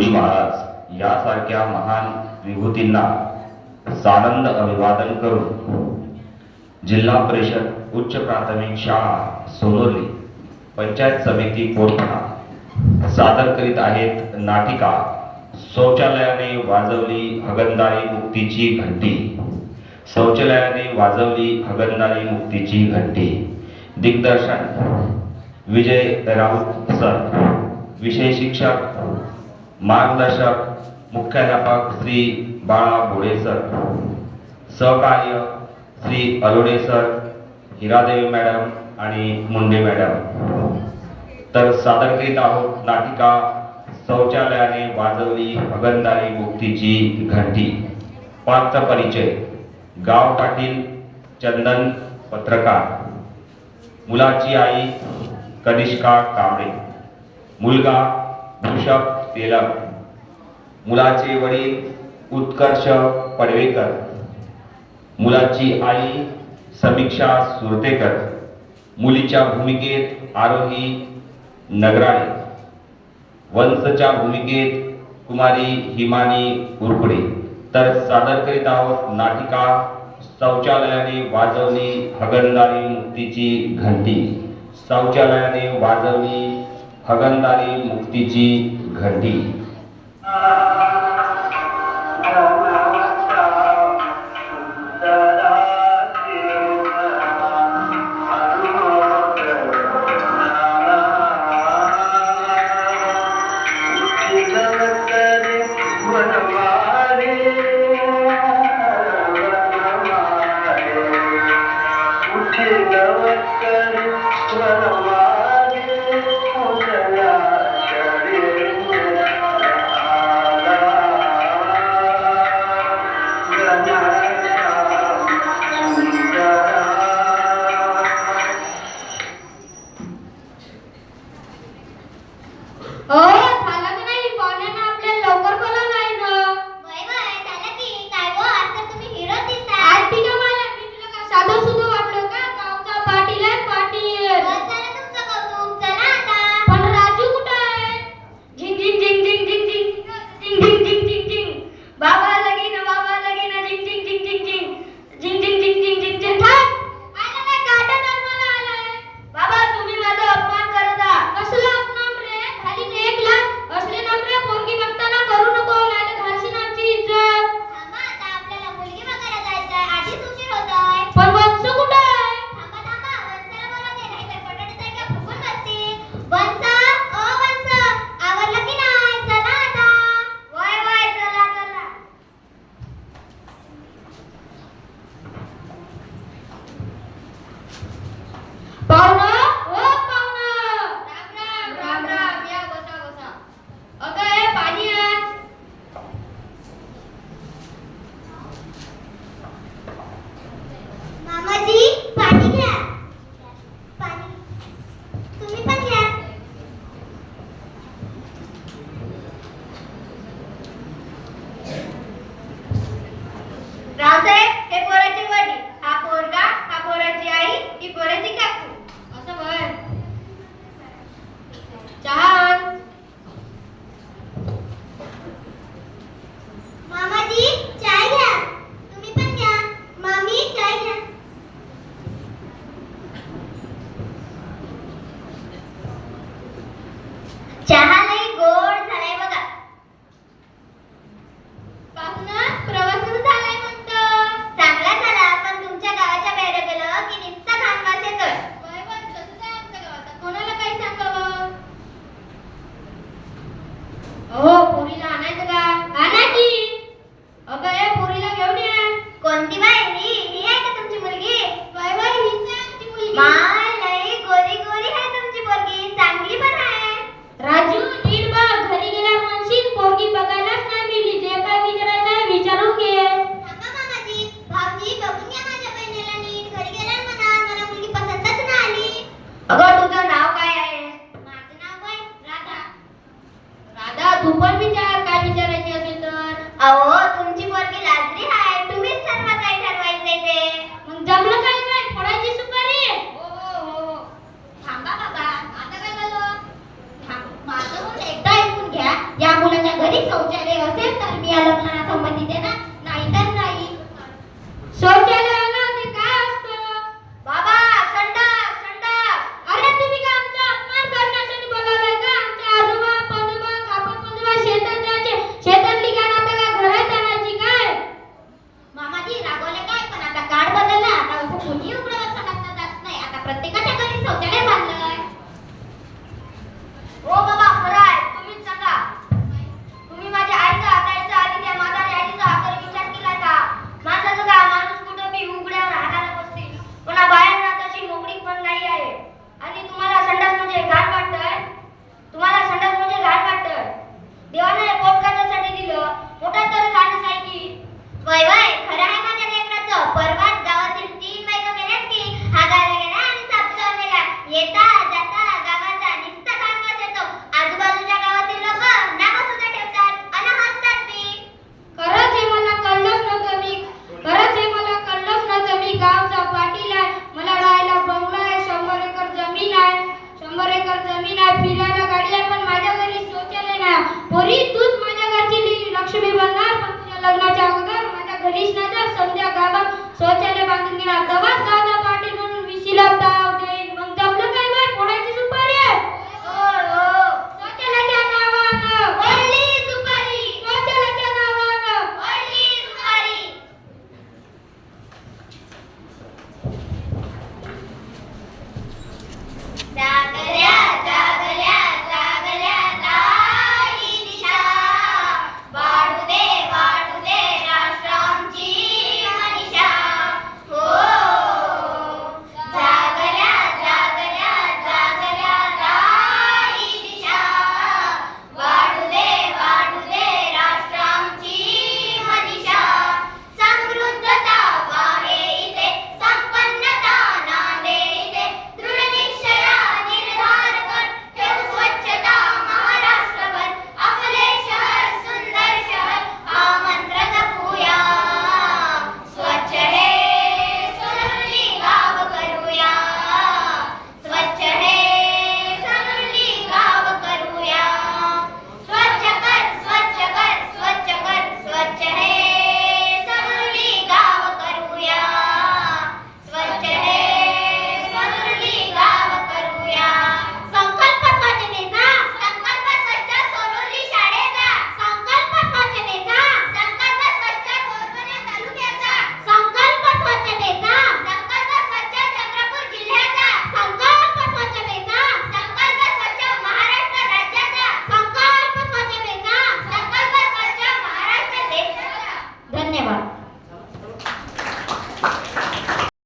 गुरुजी महाराज यासारख्या महान विभूतींना सानंद अभिवादन करून जिल्हा परिषद उच्च प्राथमिक शाळा सोनोर्ली पंचायत समिती कोरपणा सादर करीत आहेत नाटिका शौचालयाने वाजवली हगंदारी मुक्तीची घंटी. शौचालयाने वाजवली हगंदारी मुक्तीची घंटी. दिग्दर्शन विजय राऊत सर. विषय शिक्षक मार्गदर्शक मुख्याध्यापक श्री बाळा बोडे सर. सहकार्य श्री अलोडे सर, हिरादेवी मॅडम आणि मुंडे मॅडम. तर सादर करीत आहोत नाटिका शौचालयाने वाजवली हगंदारी मुक्तीची घंटी. पात्र परिचय. गाव पाटील चंदन पत्रकार. मुलाची आई कनिष्का कांबळे. मुलगा वृषभ तेलक. मुलाचे वडील उत्कर्ष पडवेकर. मुलाची आई समीक्षा सुरतेकर. मुलीच्या भूमिकेत आरोही नगराळे. वंशच्या भूमिकेत कुमारी हिमानी उरपडे. तर सादर करीत आहोत नाटिका शौचालयाने वाजवली हगंदारी मुक्तीची घंटी. शौचालयाने वाजवली हगंदारी मुक्तीची घंटी. या मुलाच्या घरी शौचालय असेल तर मी या लग्नाला संबंधित आहे ना, नाहीतर नाही. शौचालयाला ते काय असतं? बाबा, संडास संडास. अरे तुम्ही काय आमचा अपमान करण्यासाठी बोलावलाय का? आमचे आजोबा पंजोबा काका पंजोबा शेतात जायचे, शेतातली घाण आता काय घरात आणायची काय? मामाजी रागवले काय, पण आता काळ बदलला, आता असं कोणी उघड्यावर सडकता जात नाही, आता प्रत्येकाच्या घरी शौचालय बांधलंय. हो बाबा, खरं आहे, तुम्हीच सांगा. तुम्ही माझ्या आईचा हाताचा आणि त्या म्हाताऱ्या आईचा हाताचा विचार केला का? माणसाचं का माणूस कुठं बी उघड्यावर हाताला बसते, पण बाहेर तशी मोकळी पण नाही आहे. आणि तुम्हाला संडास म्हणजे घाण वाटतंय? तुम्हाला संडास म्हणजे घाण वाटतंय? देवाने हे पोट काढण्यासाठी दिलं, पोटात तर घाणच आहे की. वय वय, खरं आहे माझ्या लेकराचं. परवाच गावातील 3 बायका गेल्यात की हागायला गेल्या आणि सापचाव गेल्या. येता जाता गावाचा नुसता घाणवास येतो. आजूबाजूच्या गावातील लोक नावं सुद्धा ठेवतात आणि हसतात बी. खरंच हे मला कळलंच नव्हतं. मी गावचा पाटील आहे, मला राहायला बंगला आहे, 100 एकर जमीन आहे. 100 एकर जमीन आहे, फिरायला गाडी आहे, पण माझ्या घरी शौचालय नाही. पोरी, तूच माझ्या घरची लक्ष्मी बनणार, पण तुझ्या लग्नाच्या अगोदर माझ्या घरीच नाही तर समजा गावात शौचालय बांधून घेणार. तेव्हाच गावचा पाटील म्हणून विशीला ताव देईन. मग जमलं काय बाय, कोणाची सुपारी आहे? शौचालयाच्या नावानं ओढली सुपारी, शौचालयाच्या नावानं ओढली सुपारी. जागल्या जागल्या जागल्या ताई दिशा, वाढू दे राष्ट्रांची मनीषा. हो, जागल्या जागल्या जागल्या ताई दिशा, वाढू दे राष्ट्रांची मनीषा. समृद्धता वाहे इथे, संपन्नता नांदे इथे, दृढ निश्चया निर्धार कर, ठेवू स्वच्छता महाराष्ट्रभर. आपले शहर सुंदर शहर, हा मंत्र जपूया. स्वच्छ हे सोनुर्ली गाव करूया, स्वच्छ हे सोनुर्ली गाव करूया. स्वच्छ कर स्वच्छ कर स्वच्छ कर, स्वच्छ हे सोनुर्ली गाव करूया, स्वच्छ हे सोनुर्ली गाव करूया. संकल्प स्वच्छतेचा, संकल्प स्वच्छ सोनुर्ली शाळेचा, संकल्प स्वच्छतेचा, संकल्प स्वच्छ कोरबन्या तालुक्याचा, संकल्प स्वच्छतेचा, संकल्प स्वच्छ चंद्रपूर जिल्ह्याचा, संकल्प स्वच्छतेचा, संकल्प स्वच्छ महाराष्ट्र राज्याचा, संकल्प स्वच्छतेचा, संकल्प स्वच्छ महाराष्ट्र देशाचा. धन्यवाद.